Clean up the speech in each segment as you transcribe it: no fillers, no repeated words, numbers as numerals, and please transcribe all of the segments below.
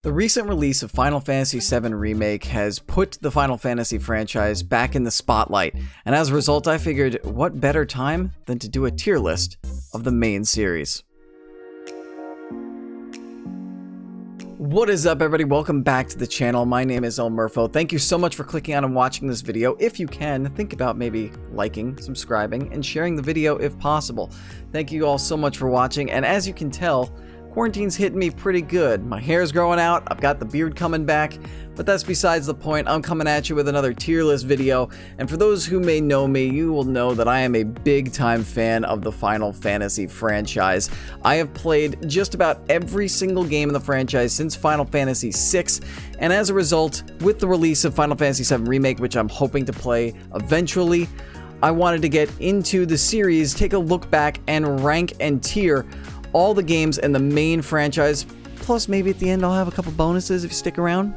The recent release of Final Fantasy VII Remake has put the Final Fantasy franchise back in the spotlight, and as a result I figured what better time than to do a tier list of the main series. What is up everybody, welcome back to the channel. My name is Murpho. Thank you so much for clicking on and watching this video. If you can, think about maybe liking, subscribing, and sharing the video if possible. Thank you all so much for watching, and as you can tell, quarantine's hitting me pretty good. My hair's growing out, I've got the beard coming back, but that's besides the point. I'm coming at you with another tier list video, and for those who may know me, you will know that I am a big time fan of the Final Fantasy franchise. I have played just about every single game in the franchise since Final Fantasy VI, and as a result, with the release of Final Fantasy VII Remake, which I'm hoping to play eventually, I wanted to get into the series, take a look back, and rank and tier all the games in the main franchise, plus maybe at the end I'll have a couple bonuses if you stick around.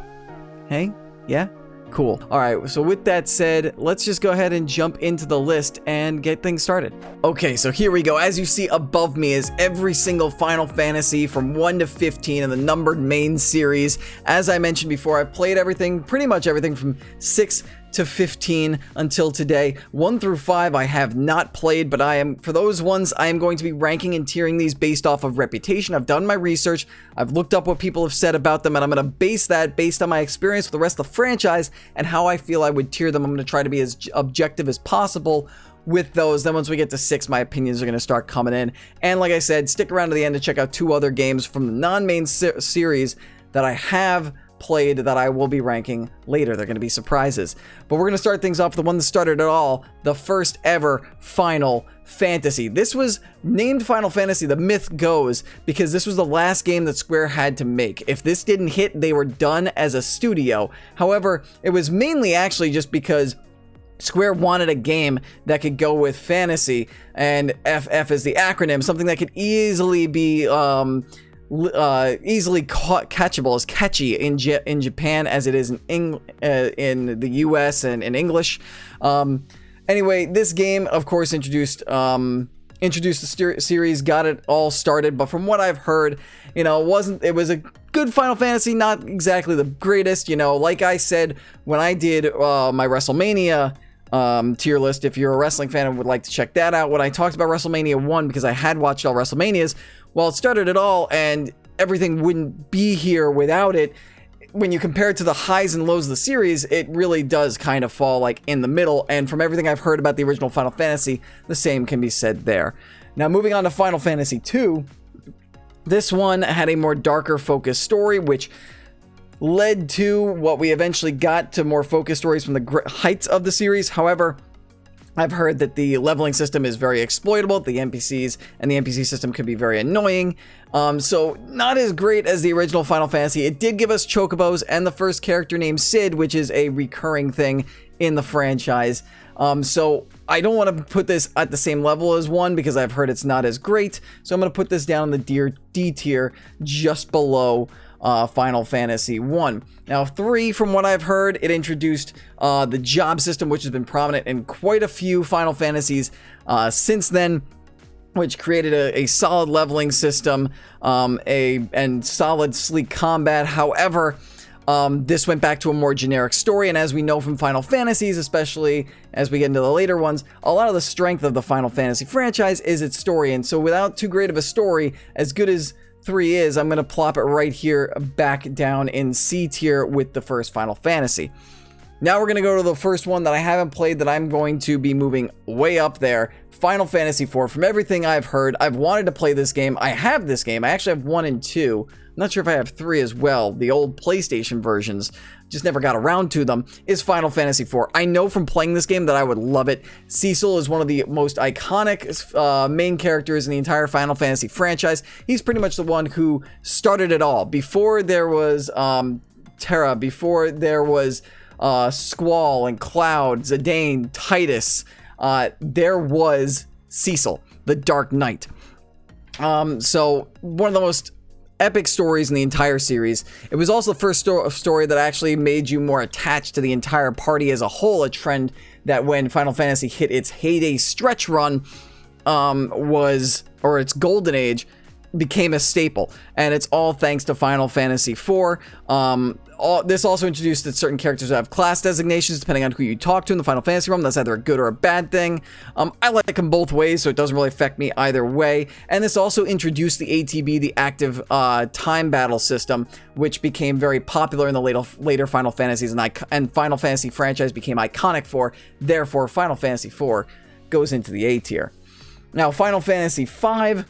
Hey? Yeah? Cool. Alright, so with that said, let's just go ahead and jump into the list and get things started. Okay, so here we go. As you see above me is every single Final Fantasy from 1 to 15 in the numbered main series. As I mentioned before, I've played everything, pretty much everything from 6 to 15 until today. 1 through 5 I have not played, but for those ones I am going to be ranking and tiering these based off of reputation. I've done my research, I've looked up what people have said about them, and I'm going to base that based on my experience with the rest of the franchise and how I feel I would tier them. I'm going to try to be as objective as possible with those. Then once we get to 6, my opinions are going to start coming in, and like I said, stick around to the end to check out 2 other games from the non-main series that I have played that I will be ranking later. They're going to be surprises. But we're going to start things off with the one that started it all, the first ever Final Fantasy. This was named Final Fantasy, the myth goes, because this was the last game that Square had to make. If this didn't hit, they were done as a studio. However, it was mainly actually just because Square wanted a game that could go with fantasy, and FF is the acronym, something that could easily be easily catchable, as catchy in Japan as it is in the US and in English. Anyway, this game of course introduced the series, got it all started, but from what I've heard, you know, it was a good Final Fantasy, not exactly the greatest. You know, like I said when I did my WrestleMania tier list, if you're a wrestling fan and would like to check that out, when I talked about WrestleMania 1, because I had watched all WrestleManias, well, it started it all, and everything wouldn't be here without it. When you compare it to the highs and lows of the series, it really does kind of fall like in the middle, and from everything I've heard about the original Final Fantasy, the same can be said there. Now, moving on to Final Fantasy II, this one had a more darker focused story, which led to what we eventually got to more focused stories from the heights of the series. However, I've heard that the leveling system is very exploitable, the NPCs and the NPC system could be very annoying, so not as great as the original Final Fantasy. It did give us chocobos and the first character named Sid, which is a recurring thing in the franchise. So I don't want to put this at the same level as 1 because I've heard it's not as great, so I'm going to put this down in the D tier, just below Final Fantasy 1. Now 3, from what I've heard, it introduced the job system, which has been prominent in quite a few Final Fantasies since then, which created a solid leveling system, and solid sleek combat. However, this went back to a more generic story, and as we know from Final Fantasies, especially as we get into the later ones, a lot of the strength of the Final Fantasy franchise is its story, and so without too great of a story, as good as 3 is, I'm going to plop it right here back down in C tier with the first Final Fantasy. Now we're going to go to the first one that I haven't played that I'm going to be moving way up there, Final Fantasy IV. From everything I've heard, I've wanted to play this game. I have this game. I actually have 1 and 2. I'm not sure if I have 3 as well. The old PlayStation versions, just never got around to them, is Final Fantasy IV. I know from playing this game that I would love it. Cecil is one of the most iconic main characters in the entire Final Fantasy franchise. He's pretty much the one who started it all. Before there was Terra, before there was Squall and Cloud, Zidane, Titus, there was Cecil, the Dark Knight. So one of the most epic stories in the entire series. It was also the first story that actually made you more attached to the entire party as a whole, a trend that when Final Fantasy hit its heyday stretch run, or its golden age, became a staple, and it's all thanks to Final Fantasy IV. This also introduced that certain characters have class designations depending on who you talk to in the Final Fantasy realm. That's either a good or a bad thing. I like them both ways, so it doesn't really affect me either way. And this also introduced the ATB, the active time battle system, which became very popular in the later Final Fantasies, and Final Fantasy franchise became iconic for. Therefore, Final Fantasy IV goes into the A tier. Now, Final Fantasy V,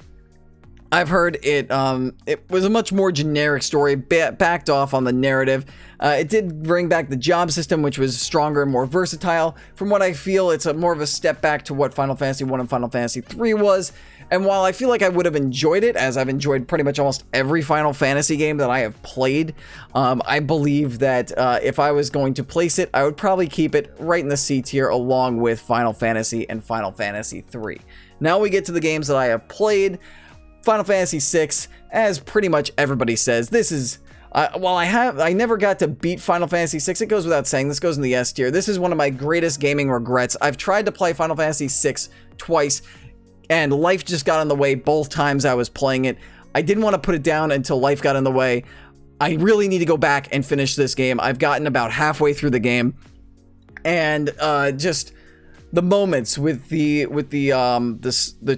I've heard it was a much more generic story, backed off on the narrative. It did bring back the job system, which was stronger and more versatile. From what I feel, it's more of a step back to what Final Fantasy 1 and Final Fantasy 3 was. And while I feel like I would have enjoyed it, as I've enjoyed pretty much almost every Final Fantasy game that I have played, I believe that if I was going to place it, I would probably keep it right in the C tier along with Final Fantasy and Final Fantasy 3. Now we get to the games that I have played. Final Fantasy VI, as pretty much everybody says, this is, while I never got to beat Final Fantasy VI, it goes without saying, this goes in the S tier. This is one of my greatest gaming regrets. I've tried to play Final Fantasy VI twice, and life just got in the way both times I was playing it. I didn't want to put it down until life got in the way. I really need to go back and finish this game. I've gotten about halfway through the game, and just the moments with the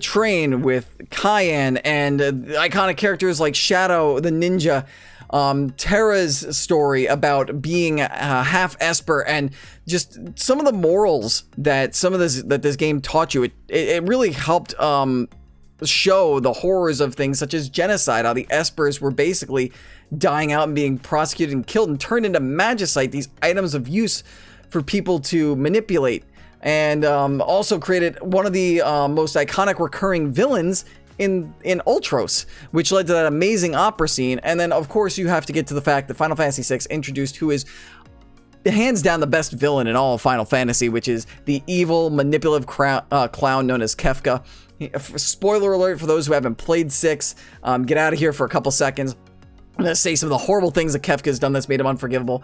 train with Cayenne and iconic characters like Shadow the Ninja, Terra's story about being half Esper, and just some of the morals that this game taught you. It really helped show the horrors of things such as genocide, how the Espers were basically dying out and being prosecuted and killed and turned into magicite, these items of use for people to manipulate. And also created one of the most iconic recurring villains in Ultros, which led to that amazing opera scene. And then, of course, you have to get to the fact that Final Fantasy VI introduced who is hands down the best villain in all of Final Fantasy, which is the evil, manipulative clown known as Kefka. Spoiler alert for those who haven't played 6. Get out of here for a couple seconds. I'm going to say some of the horrible things that Kefka has done that's made him unforgivable.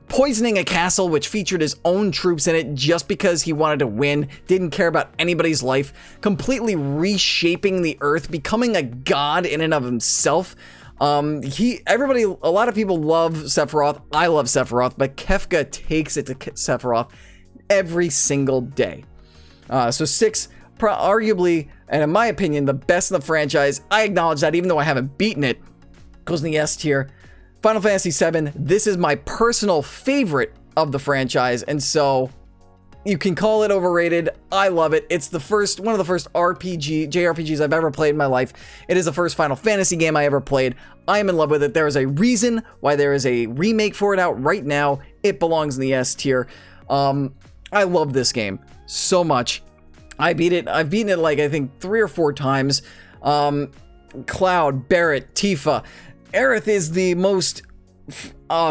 Poisoning a castle which featured his own troops in it just because he wanted to win, didn't care about anybody's life, completely reshaping the earth, becoming a god in and of himself. A lot of people love Sephiroth. I love Sephiroth, but Kefka takes it to Sephiroth every single day. So 6, arguably, and in my opinion, the best in the franchise. I acknowledge that even though I haven't beaten it, goes in the S tier. Final Fantasy VII, this is my personal favorite of the franchise, and so you can call it overrated. I love it. It's one of the first JRPGs I've ever played in my life. It is the first Final Fantasy game I ever played. I am in love with it. There is a reason why there is a remake for it out right now. It belongs in the S tier. I love this game so much. I've beaten it like I think 3 or 4 times. Cloud, Barret, Tifa. Aerith is the most,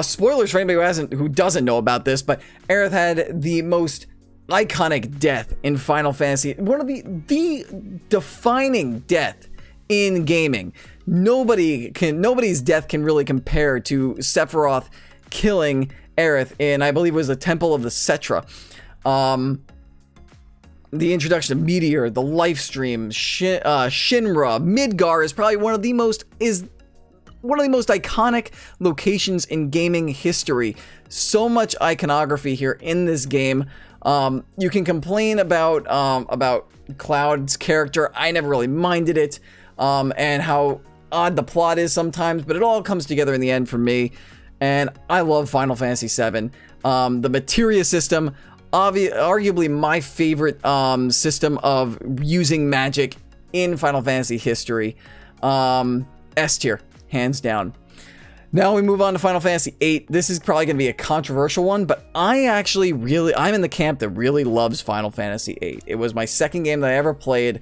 spoilers for anybody who doesn't know about this, but Aerith had the most iconic death in Final Fantasy. One of the defining death in gaming. Nobody's death can really compare to Sephiroth killing Aerith in, I believe it was the Temple of the Cetra. The introduction of Meteor, the Lifestream, Shinra, Midgar is probably one of the most iconic locations in gaming history. So much iconography here in this game. You can complain about Cloud's character. I never really minded it, and how odd the plot is sometimes, but it all comes together in the end for me. And I love Final Fantasy VII. The materia system, arguably my favorite system of using magic in Final Fantasy history. S tier. Hands down. Now we move on to Final Fantasy VIII. This is probably going to be a controversial one, but I'm in the camp that really loves Final Fantasy VIII. It was my second game that I ever played.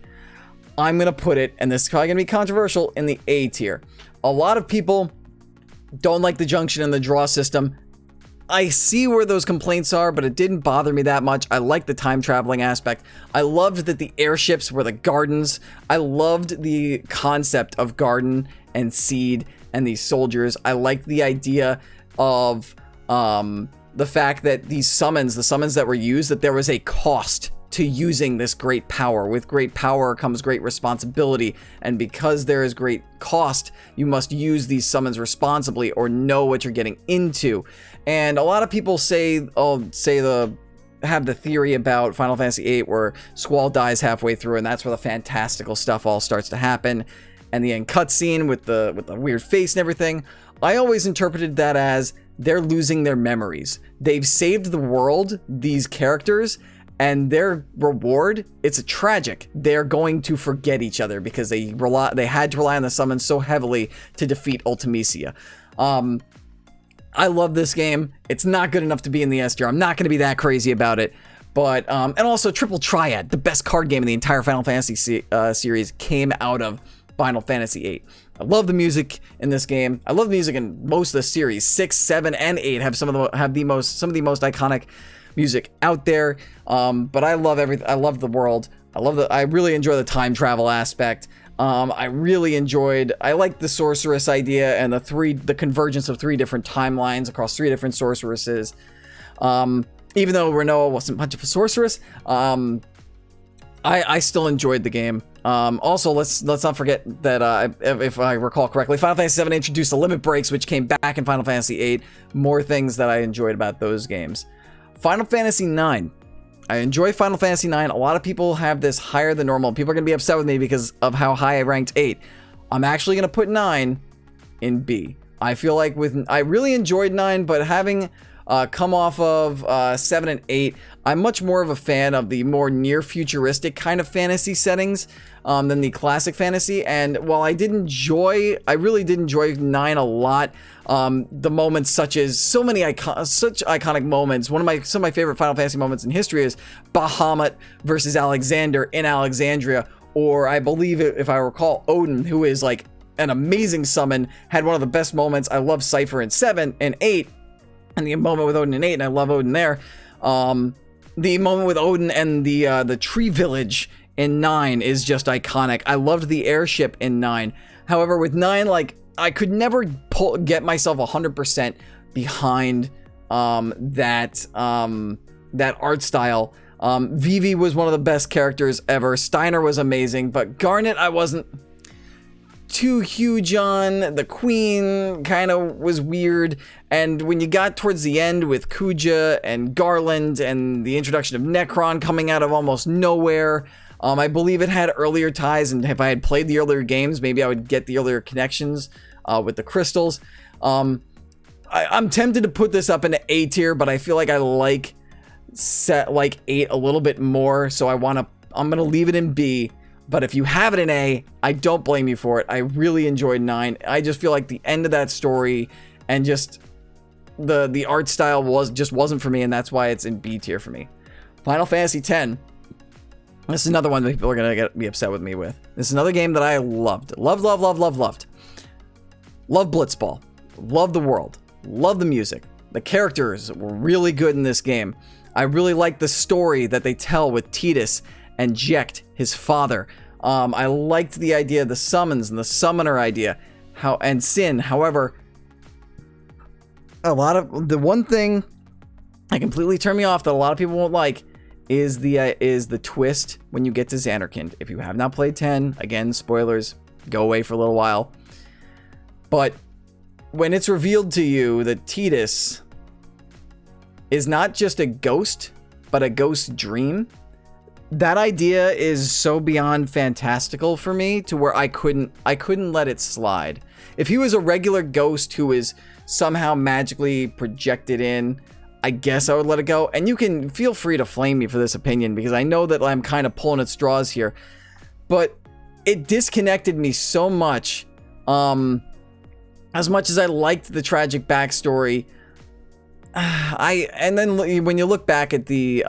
I'm going to put it, and this is probably going to be controversial, in the A tier. A lot of people don't like the junction and the draw system. I see where those complaints are, but it didn't bother me that much. I like the time traveling aspect. I loved that the airships were the gardens. I loved the concept of garden and seed and these soldiers. I liked the idea of the fact that the summons that were used, that there was a cost to using this great power. With great power comes great responsibility, and because there is great cost, you must use these summons responsibly or know what you're getting into. And a lot of people have the theory about Final Fantasy VIII where Squall dies halfway through, and that's where the fantastical stuff all starts to happen, and the end cutscene with the weird face and everything. I always interpreted that as they're losing their memories. They've saved the world, these characters, and their reward, it's tragic. They're going to forget each other because they had to rely on the summons so heavily to defeat Ultimecia. I love this game. It's not good enough to be in the S tier. I'm not going to be that crazy about it. But, and also Triple Triad, the best card game in the entire Final Fantasy series, came out of Final Fantasy VIII. I love the music in this game. I love the music in most of the series. 6, 7, and 8 have some of the most iconic music out there. But I love everything. I love the world. I really enjoy the time travel aspect. I like the sorceress idea and the convergence of 3 different timelines across 3 different sorceresses. Even though Renoa wasn't much of a sorceress, I still enjoyed the game. Also, let's not forget that if I recall correctly, Final Fantasy VII introduced the limit breaks, which came back in Final Fantasy VIII. More things that I enjoyed about those games. Final Fantasy IX. I enjoy Final Fantasy IX. A lot of people have this higher than normal. People are going to be upset with me because of how high I ranked 8. I'm actually going to put 9 in B. I feel like I really enjoyed 9, but having come off of 7 and 8, I'm much more of a fan of the more near futuristic kind of fantasy settings than the classic fantasy. And while I really did enjoy 9 a lot. The moments such as such iconic moments. Some of my favorite Final Fantasy moments in history is Bahamut versus Alexander in Alexandria, or I believe, if I recall, Odin, who is like an amazing summon, had one of the best moments. I love Cypher in 7 and 8, and the moment with Odin in 8, and I love Odin there. The moment with Odin and the tree village in 9 is just iconic. I loved the airship in 9. However, with 9, like, I could never get myself 100% behind that art style. Vivi was one of the best characters ever. Steiner was amazing, but Garnet I wasn't too huge on. The Queen kind of was weird, and when you got towards the end with Kuja and Garland and the introduction of Necron coming out of almost nowhere, I believe it had earlier ties, and if I had played the earlier games, maybe I would get the earlier connections with the crystals. I'm tempted to put this up into A tier, but I feel like I like 8 a little bit more, so I'm gonna leave it in B. But if you have it in A, I don't blame you for it. I really enjoyed 9. I just feel like the end of that story and just the art style wasn't for me, and that's why it's in B tier for me. Final Fantasy X. This is another one that people are gonna be upset with me with. This is another game that I loved. Loved. Love Blitzball. Love the world. Love the music. The characters were really good in this game. I really like the story that they tell with Tidus and Jecht, his father. I liked the idea of the summons and the summoner idea. And Sin. However, the one thing that completely turned me off that a lot of people won't like is the twist when you get to Xanarkand. If you have not played 10, again, spoilers, go away for a little while. But when it's revealed to you that Tidus is not just a ghost, but a ghost dream, that idea is so beyond fantastical for me to where I couldn't let it slide. If he was a regular ghost who is somehow magically projected in, I guess I would let it go. And you can feel free to flame me for this opinion, because I know that I'm kind of pulling at straws here. But it disconnected me so much. As much as I liked the tragic backstory, and then when you look back at the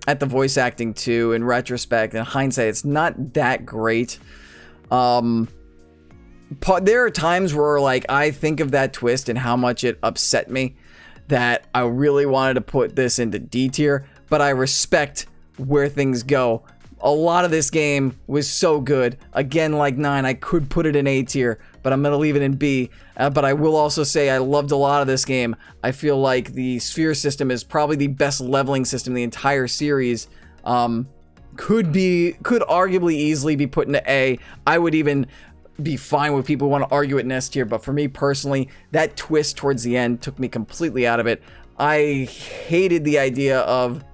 voice acting too, in retrospect, in hindsight, it's not that great. There are times where, like, I think of that twist and how much it upset me, that I really wanted to put this into D tier, but I respect where things go. A lot of this game was so good. Again, like 9, I could put it in A tier, but I'm going to leave it in B. But I will also say I loved a lot of this game. I feel like the sphere system is probably the best leveling system in the entire series, could arguably easily be put into A. I would even be fine with people who want to argue it in S tier, but for me personally, that twist towards the end took me completely out of it. I hated the idea of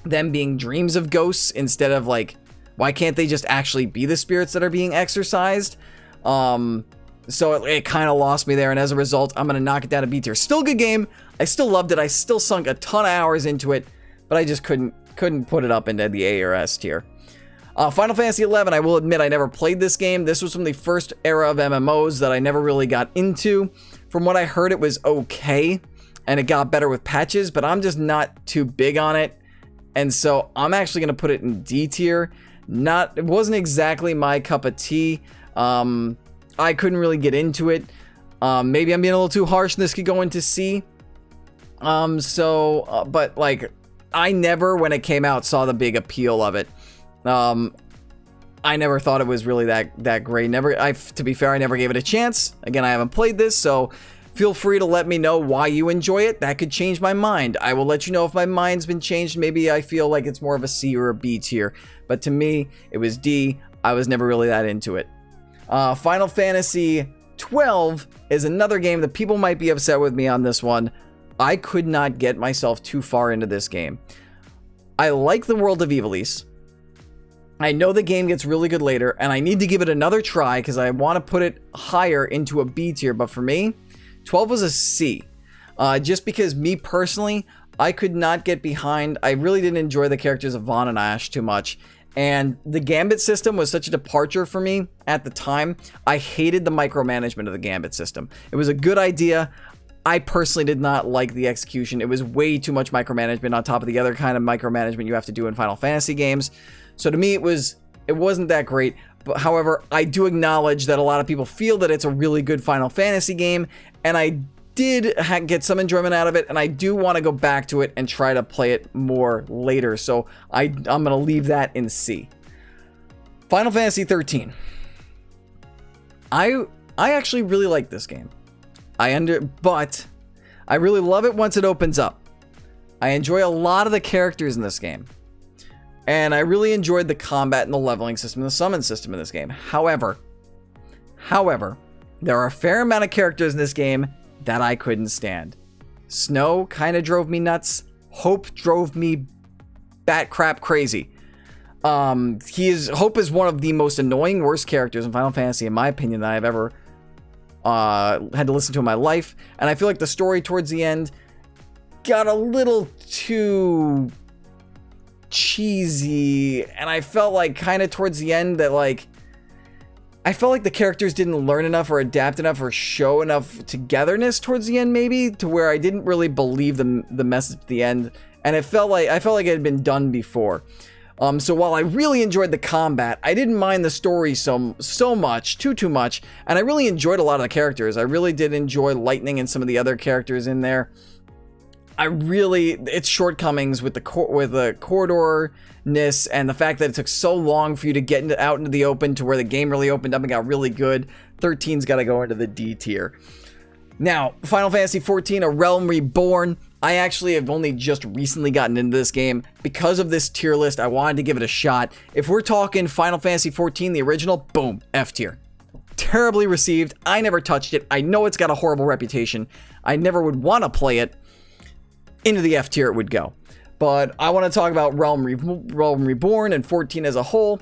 them being dreams of ghosts instead of like, why can't they just actually be the spirits that are being exorcised? So it kind of lost me there, and as a result, I'm going to knock it down to B tier. Still a good game. I still loved it. I still sunk a ton of hours into it, but I just couldn't put it up into the A or S tier. Final Fantasy XI, I will admit I never played this game. This was from the first era of MMOs that I never really got into. From what I heard, it was okay, and it got better with patches, but I'm just not too big on it, and so I'm actually going to put it in D tier. It wasn't exactly my cup of tea. I couldn't really get into it. Maybe I'm being a little too harsh, and this could go into C. But like, I never, when it came out, saw the big appeal of it. I never thought it was really that great. To be fair, I never gave it a chance. Again, I haven't played this, so feel free to let me know why you enjoy it. That could change my mind. I will let you know if my mind's been changed. Maybe I feel like it's more of a C or a B tier. But to me, it was D. I was never really that into it. Final Fantasy XII is another game that people might be upset with me on this one. I could not get myself too far into this game. I like the world of Ivalice. I know the game gets really good later, and I need to give it another try because I want to put it higher into a B tier. But for me, 12 was a C. Just because me personally, I could not get behind. I really didn't enjoy the characters of Vaughn and Ash too much. And the Gambit system was such a departure for me at the time. I hated the micromanagement of the Gambit system. It was a good idea. I personally did not like the execution. It was way too much micromanagement on top of the other kind of micromanagement you have to do in Final Fantasy games. So to me, it wasn't that great. But however, I do acknowledge that a lot of people feel that it's a really good Final Fantasy game, and I did get some enjoyment out of it, and I do want to go back to it and try to play it more later. So I'm going to leave that in C. Final Fantasy 13. I actually really like this game. But I really love it once it opens up. I enjoy a lot of the characters in this game. And I really enjoyed the combat and the leveling system and the summon system in this game. However, there are a fair amount of characters in this game that I couldn't stand. Snow kind of drove me nuts. Hope drove me bat crap crazy. Hope is one of the most annoying, worst characters in Final Fantasy, in my opinion, that I've ever had to listen to in my life. And I feel like the story towards the end got a little too cheesy, and I felt like kind of towards the end that I felt like the characters didn't learn enough or adapt enough or show enough togetherness towards the end, maybe, to where I didn't really believe the message at the end, and I felt like it had been done before. So while I really enjoyed the combat, I didn't mind the story so much, too much, and I really enjoyed a lot of the characters. I really did enjoy Lightning and some of the other characters in there. Its shortcomings with the corridorness and the fact that it took so long for you to get out into the open to where the game really opened up and got really good. 13's got to go into the D tier. Now, Final Fantasy XIV, A Realm Reborn. I actually have only just recently gotten into this game. Because of this tier list, I wanted to give it a shot. If we're talking Final Fantasy XIV, the original, boom, F tier. Terribly received. I never touched it. I know it's got a horrible reputation. I never would want to play it. Into the F tier it would go. But I want to talk about Realm Reborn and 14 as a whole.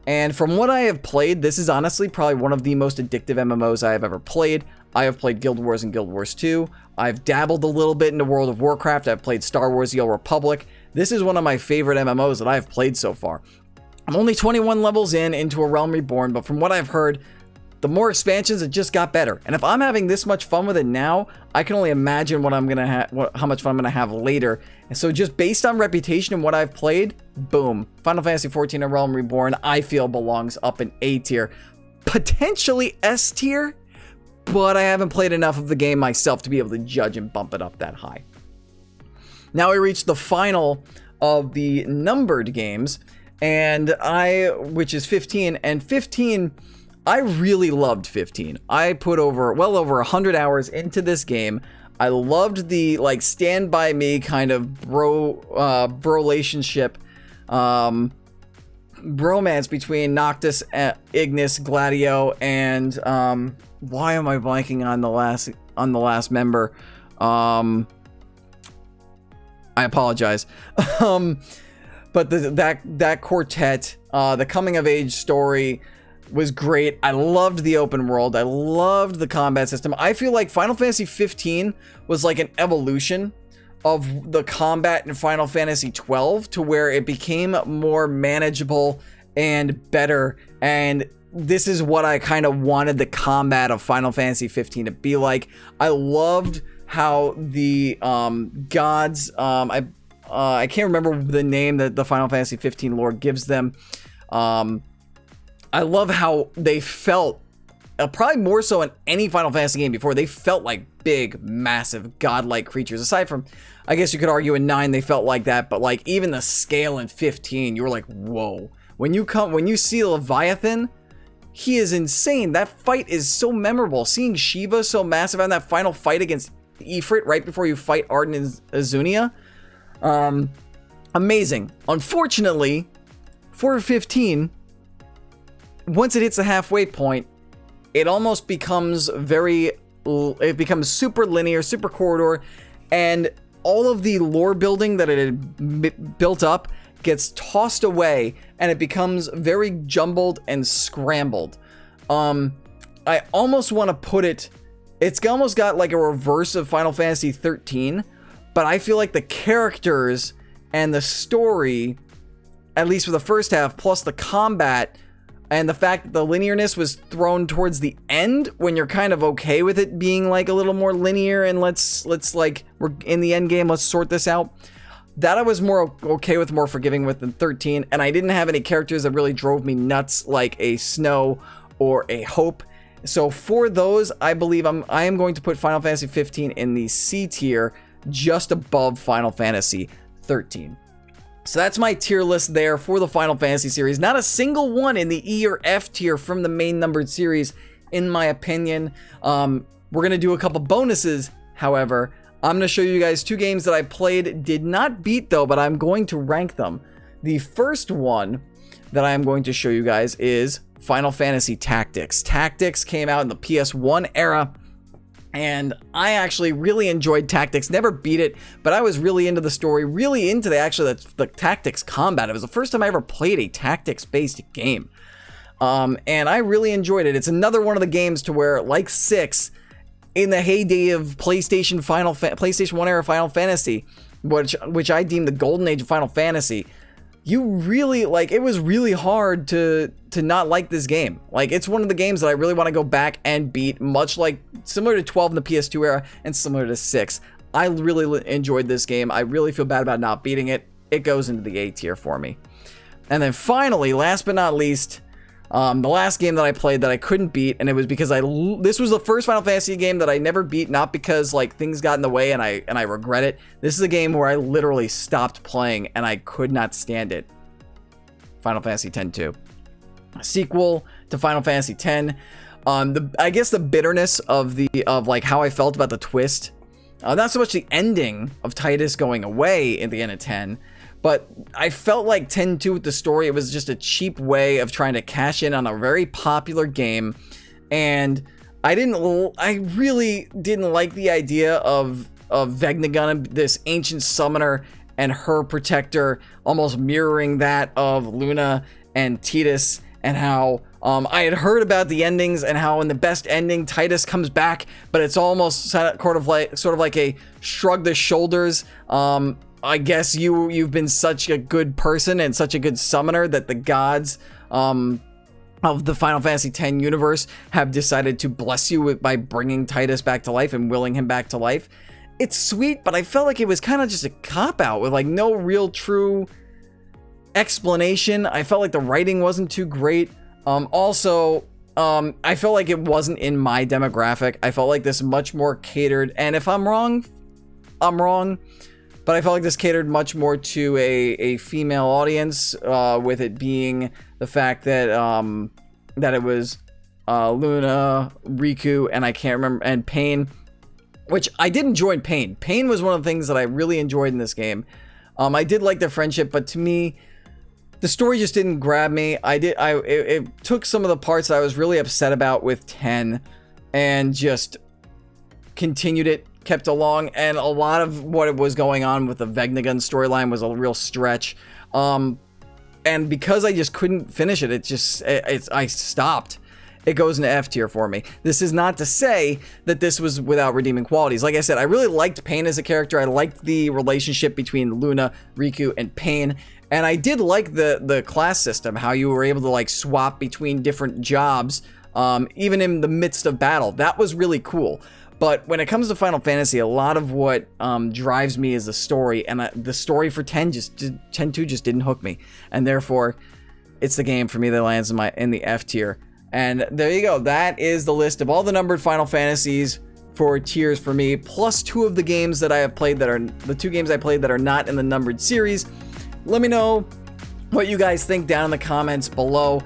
And from what I have played, this is honestly probably one of the most addictive MMOs I have ever played. I have played Guild Wars and Guild Wars 2. I've dabbled a little bit into World of Warcraft. I've played Star Wars The Old Republic. This is one of my favorite MMOs that I've played so far. I'm only 21 levels into A Realm Reborn, but from what I've heard, the more expansions, it just got better. And if I'm having this much fun with it now, I can only imagine how much fun I'm gonna have later. And so just based on reputation and what I've played, boom, Final Fantasy XIV: A Realm Reborn, I feel belongs up in A tier, potentially S tier, but I haven't played enough of the game myself to be able to judge and bump it up that high. Now we reach the final of the numbered games, which is 15, and 15. I really loved 15. I put well over 100 hours into this game. I loved the Stand By Me kind of bro relationship bromance between Noctis, Ignis, Gladio, and why am I blanking on the last member? I apologize. But that quartet, the coming of age story was great. I loved the open world. I loved the combat system. I feel like Final Fantasy 15 was like an evolution of the combat in Final Fantasy 12 to where it became more manageable and better. And this is what I kind of wanted the combat of Final Fantasy 15 to be like. I loved how the gods, I can't remember the name that the Final Fantasy 15 lore gives them. I love how they felt, probably more so in any Final Fantasy game before, they felt like big, massive, godlike creatures. Aside from, I guess you could argue in 9 they felt like that, but like even the scale in 15, you were like, whoa. When you see Leviathan, he is insane. That fight is so memorable. Seeing Shiva so massive on that final fight against Ifrit right before you fight Arden and Azunia. Amazing. Unfortunately, for 15, once it hits the halfway point, it almost becomes super linear, super corridor, and all of the lore building that it had built up gets tossed away, and it becomes very jumbled and scrambled. I almost want to put it's almost got like a reverse of Final Fantasy 13, but I feel like the characters and the story, at least for the first half, plus the combat, and the fact that the linearness was thrown towards the end when you're kind of okay with it being like a little more linear and let's like, we're in the end game, let's sort this out. That I was more okay with, more forgiving with than 13, and I didn't have any characters that really drove me nuts like a Snow or a Hope. So for those, I believe I am going to put Final Fantasy 15 in the C tier, just above Final Fantasy 13. So that's my tier list there for the Final Fantasy series. Not a single one in the E or F tier from the main numbered series, in my opinion. We're going to do a couple bonuses, however. I'm going to show you guys 2 games that I played, did not beat though, but I'm going to rank them. The first one that I'm going to show you guys is Final Fantasy Tactics. Tactics came out in the PS1 era, and I actually really enjoyed Tactics. Never beat it, but I was really into the story, really into the Tactics combat. It was the first time I ever played a tactics-based game, and I really enjoyed it. It's another one of the games to where, like 6, in the heyday of PlayStation 1 era Final Fantasy, which I deem the golden age of Final Fantasy, you really, like, it was really hard to not like this game. Like, it's one of the games that I really want to go back and beat, much like similar to 12 in the PS2 era and similar to 6. I really enjoyed this game. I really feel bad about not beating it. It goes into the A tier for me. And then finally, last but not least, the last game that I played that I couldn't beat, and it was because this was the first Final Fantasy game that I never beat, not because like things got in the way and I regret it. This is a game where I literally stopped playing and I could not stand it. Final Fantasy X-2, a sequel to Final Fantasy X. I guess the bitterness of like how I felt about the twist, not so much the ending of Titus going away at the end of 10. But I felt like 10-2 with the story, it was just a cheap way of trying to cash in on a very popular game. And I really didn't like the idea of Vegnagun, this ancient summoner, and her protector almost mirroring that of Luna and Tidus, and how I had heard about the endings and how in the best ending Titus comes back, but it's almost sort of like a shrug the shoulders. I guess you've been such a good person and such a good summoner that the gods of the Final Fantasy X universe have decided to bless you by bringing Titus back to life and willing him back to life. It's sweet, but I felt like it was kind of just a cop-out with like no real true explanation. I felt like the writing wasn't too great. I felt like it wasn't in my demographic. I felt like this much more catered, and if I'm wrong, I'm wrong. But I felt like this catered much more to a female audience, with it being the fact that that it was Luna, Riku, and I can't remember, and Pain, which I did enjoy. Pain was one of the things that I really enjoyed in this game. I did like their friendship, but to me, the story just didn't grab me. It took some of the parts that I was really upset about with 10 and just continued it, kept along, and a lot of what was going on with the Vegnagun storyline was a real stretch. And because I just couldn't finish it, I stopped. It goes into F tier for me. This is not to say that this was without redeeming qualities. Like I said, I really liked Pain as a character. I liked the relationship between Luna, Riku, and Pain. And I did like the class system, how you were able to like swap between different jobs, even in the midst of battle. That was really cool. But when it comes to Final Fantasy, a lot of what drives me is the story, and the story for 10-2 just didn't hook me, and therefore, it's the game for me that lands in the F tier. And there you go. That is the list of all the numbered Final Fantasies for tiers for me, plus 2 of the games that I have played that are the 2 games I played that are not in the numbered series. Let me know what you guys think down in the comments below.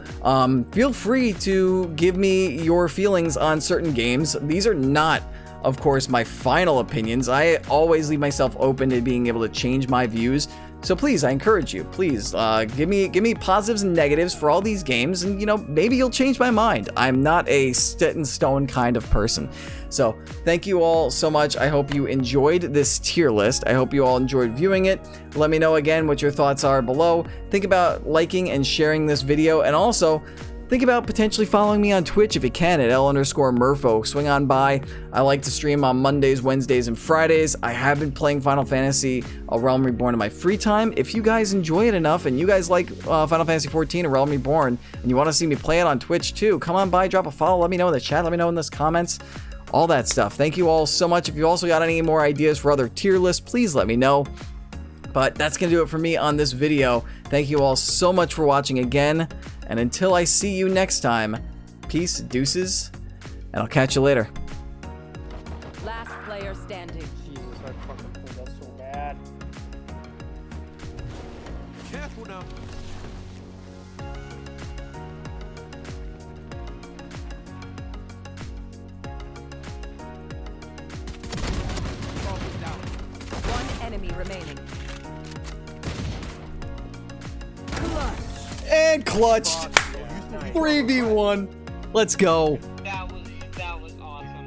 Feel free to give me your feelings on certain games. These are not, of course, my final opinions. I always leave myself open to being able to change my views. So please, I encourage you, please give me positives and negatives for all these games, and maybe you'll change my mind. I'm not a set in stone kind of person. So thank you all so much. I hope you enjoyed this tier list. I hope you all enjoyed viewing it. Let me know again what your thoughts are below. Think about liking and sharing this video, and also think about potentially following me on Twitch if you can at L_Murpho. Swing on by. I like to stream on Mondays, Wednesdays, and Fridays. I have been playing Final Fantasy A Realm Reborn in my free time. If you guys enjoy it enough and you guys like Final Fantasy 14 A Realm Reborn and you want to see me play it on Twitch too, come on by, drop a follow, let me know in the chat, let me know in the comments, all that stuff. Thank you all so much. If you also got any more ideas for other tier lists, please let me know. But that's going to do it for me on this video. Thank you all so much for watching again. And until I see you next time, peace, deuces, and I'll catch you later. Last player standing. Jesus, I fucking pulled that so bad. Careful now. One enemy remaining. And clutched. 3v1. Let's go.